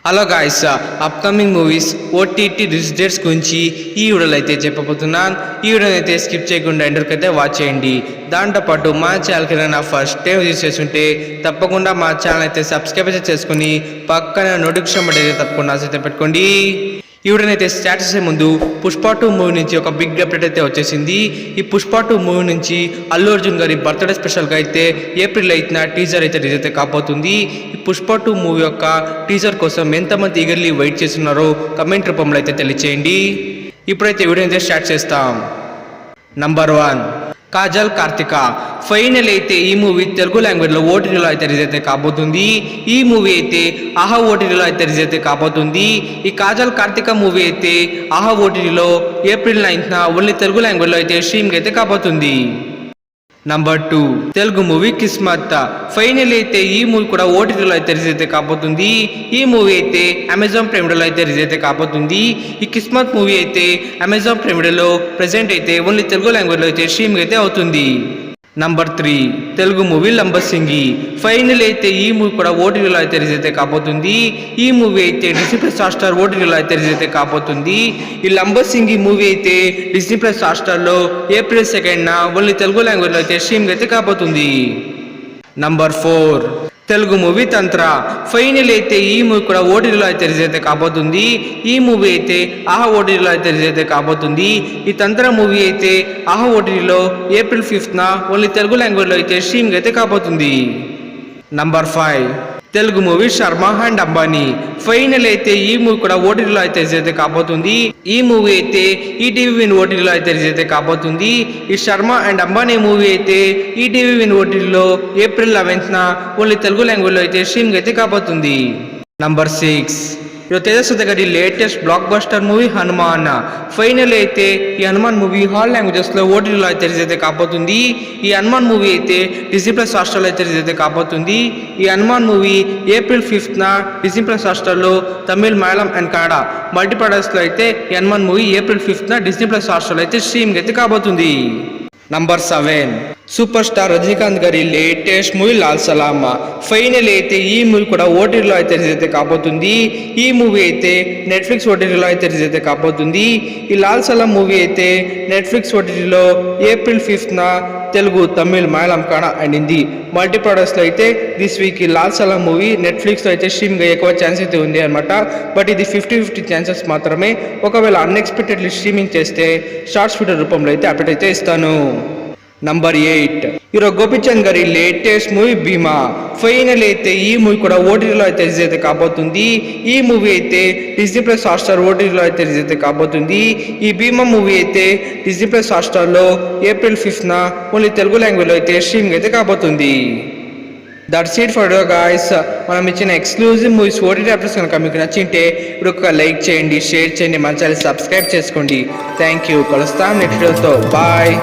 Hello guys, upcoming movies OTT release dates గురించి ఈ వీడియోలో అయితే చెప్పబోతున్నాను. ఈ వీడియోని అయితే స్కిప్ చేయకుండా ఎండర్కైతే వాచ్ చేయండి. దాంతోపాటు మా ఛానల్కి నా ఫస్ట్ టైం యూజ్ చేస్తుంటే తప్పకుండా మా ఛానల్ అయితే సబ్స్క్రైబ్ చేసుకుని పక్కన నోటిఫికేషన్ బటన్ అయితే తప్పకుండా అయితే పెట్టుకోండి. ఈ వీడియోని అయితే స్టార్ట్ చేసే ముందు పుష్ప 2 మూవీ నుంచి ఒక బిగ్ అప్డేట్ అయితే వచ్చేసింది. ఈ పుష్ప 2 మూవీ నుంచి అల్లు అర్జున్ గారి బర్త్డే స్పెషల్గా అయితే ఏప్రిల్ 8న టీజర్ అయితే రిలీజ్ అయితే కాబోతుంది. ఈ పుష్ప 2 మూవీ యొక్క టీజర్ కోసం ఎంతమంది ఈగర్లీ వెయిట్ చేస్తున్నారో కమెంట్ రూపంలో అయితే తెలియచేయండి. ఇప్పుడైతే వీడియో అయితే స్టార్ట్ చేస్తాం. నంబర్ 1, కాజల్ కార్తిక. ఫైనల్ అయితే ఈ మూవీ తెలుగు లాంగ్వేజ్లో ఓటీటీలో అయితే రిలీజ్ అయితే కాబోతుంది. ఈ మూవీ అయితే ఆహా ఓటీటీలో అయితే రిలీజ్ అయితే కాబోతుంది. ఈ కాజల్ కార్తిక మూవీ అయితే ఆహా ఓటీటీలో ఏప్రిల్ 9న ఓన్లీ తెలుగు లాంగ్వేజ్లో అయితే స్ట్రీమింగ్ అయితే కాబోతుంది. Number 2, Telugu movie Kismat. Final అయితే ఈ మూవీ కూడా ఓటీటీలో అయితే రిలీజ్ అయితే కాబోతుంది. ఈ మూవీ అయితే అమెజాన్ ప్రైమ్ వీడియోలో అయితే రిలీజ్ అయితే కాబోతుంది. ఈ కిస్మత్ మూవీ అయితే అమెజాన్ ప్రైమ్ వీడియోలో ప్రెసెంట్ అయితే ఓన్లీ తెలుగు లాంగ్వేజ్లో అయితే స్ట్రీమింగ్ అయితే అవుతుంది. Number 3, Telugu movie Lambasingi. Final అయితే ఈ మూవీ కూడా ఓటీటీలో అయితే రిలీజ్ అయితే కాబోతుంది. ఈ మూవీ అయితే డిస్నీ ప్లస్ హాట్స్టార్ ఓటీటీలో అయితే రిలీజ్ అయితే కాబోతుంది. ఈ లంబసింగి మూవీ అయితే డిస్నీ ప్లస్ హాట్స్టార్లో ఏప్రిల్ 2న ఓన్లీ తెలుగు లాంగ్వేజ్లో అయితే స్ట్రీమింగ్ అయితే కాబోతుంది. Number 4, Telugu movie Tantra. Final అయితే ఈ మూవీ కూడా ఓటీటీలో అయితే రిలీజ్ అయితే కాబోతుంది. ఈ మూవీ అయితే ఆహా ఓటీటీలో అయితే రిలీజ్ అయితే కాబోతుంది. ఈ తంత్ర మూవీ అయితే ఆహా ఓటీటీలో ఏప్రిల్ 5న ఓన్లీ తెలుగు లాంగ్వేజ్లో అయితే స్ట్రీమింగ్ అయితే కాబోతుంది. Number 5, Telugu movie Sharma and Ambani. Final అయితే ఈ మూవీ కూడా ఓటీటీలో అయితే రిలీజ్ అయితే కాబోతుంది. ఈ మూవీ అయితే ఈటీవీ విన్ ఓటీటీలో అయితే రిలీజ్ అయితే కాబోతుంది. ఈ శర్మ అండ్ అంబానీ మూవీ అయితే ఈటీవీ విన్ ఓటీటీలో ఏప్రిల్ 11న ఓన్లీ తెలుగు లాంగ్వేజ్లో అయితే స్ట్రీమింగ్ అయితే కాబోతుంది. నంబర్ 6, తేజస్వి గారి latest block buster movie Hanuman. Final అయితే ఈ హనుమాన్ మూవీ ఆల్ లాంగ్వేజెస్లో ఓటీటీలో అయితే రిలీజ్ అయితే కాబోతుంది. ఈ హనుమాన్ మూవీ అయితే డిస్నీ ప్లస్ హాట్స్టార్లో అయితే రిలీజ్ అయితే కాబోతుంది. ఈ హనుమాన్ మూవీ ఏప్రిల్ 5న డిస్నీ ప్లస్ హాట్స్టార్లో తమిళ్, మలయాళం అండ్ కన్నడ మల్టీప్లెక్స్లో అయితే ఈ హనుమాన్ మూవీ ఏప్రిల్ 5న డిస్నీ ప్లస్ హాట్స్టార్లో అయితే స్ట్రీమింగ్ అయితే కాబోతుంది. నంబర్ 7, సూపర్ స్టార్ రజనీకాంత్ గారి లేటెస్ట్ మూవీ లాల్ సలాం. ఫైనల్ అయితే ఈ మూవీ కూడా ఓటీటీలో అయితే రిలీజ్ అయితే కాబోతుంది. ఈ మూవీ అయితే నెట్ఫ్లిక్స్ ఓటీటీలో అయితే రిలీజ్ అయితే కాబోతుంది. ఈ లాల్ సలాం మూవీ అయితే నెట్ఫ్లిక్స్ ఓటీటీలో ఏప్రిల్ 5న తెలుగు, తమిళ్, మలయాళం, కన్నడ అండ్ హిందీ మల్టీప్లెక్స్లో అయితే దిస్ వీక్ ఈ లాల్ సలాం మూవీ నెట్ఫ్లిక్స్లో అయితే స్ట్రీమింగ్ ఎక్కువ ఛాన్స్ అయితే ఉంది అనమాట. బట్ ఇది 50-50 ఛాన్సెస్ మాత్రమే. ఒకవేళ అన్ఎక్స్పెక్టెడ్లీ స్ట్రీమింగ్ చేస్తే షార్ట్స్ వీడియో రూపంలో అయితే అప్డేట్ అయితే ఇస్తాను. నంబర్ 8, హీరో గోపిచంద్ గారి లేటెస్ట్ మూవీ భీమా. ఫైనల్ అయితే ఈ మూవీ కూడా ఓటీటీలో అయితే రిలీజ్ అయితే కాబోతుంది. ఈ మూవీ అయితే డిస్నీ ప్లస్ హాట్స్టార్ ఓటీటీలో అయితే రిలీజ్ అయితే కాబోతుంది. ఈ భీమా మూవీ అయితే డిస్నీ ప్లస్ హాట్స్టార్లో ఏప్రిల్ 5న ఓన్లీ తెలుగు లాంగ్వేజ్లో అయితే స్ట్రీమింగ్ అయితే కాబోతుంది. That's it for guys. మనం ఇచ్చిన ఎక్స్క్లూజివ్ మూవీస్ ఓటీటీ అప్డేట్స్ కనుక మీకు నచ్చింటే ఇప్పుడు ఒక లైక్ చేయండి, షేర్ చేయండి, మన ఛానల్ సబ్స్క్రైబ్ చేసుకోండి. Thank you. కలుస్తాం నెక్స్ట్ వీడియోతో. బాయ్.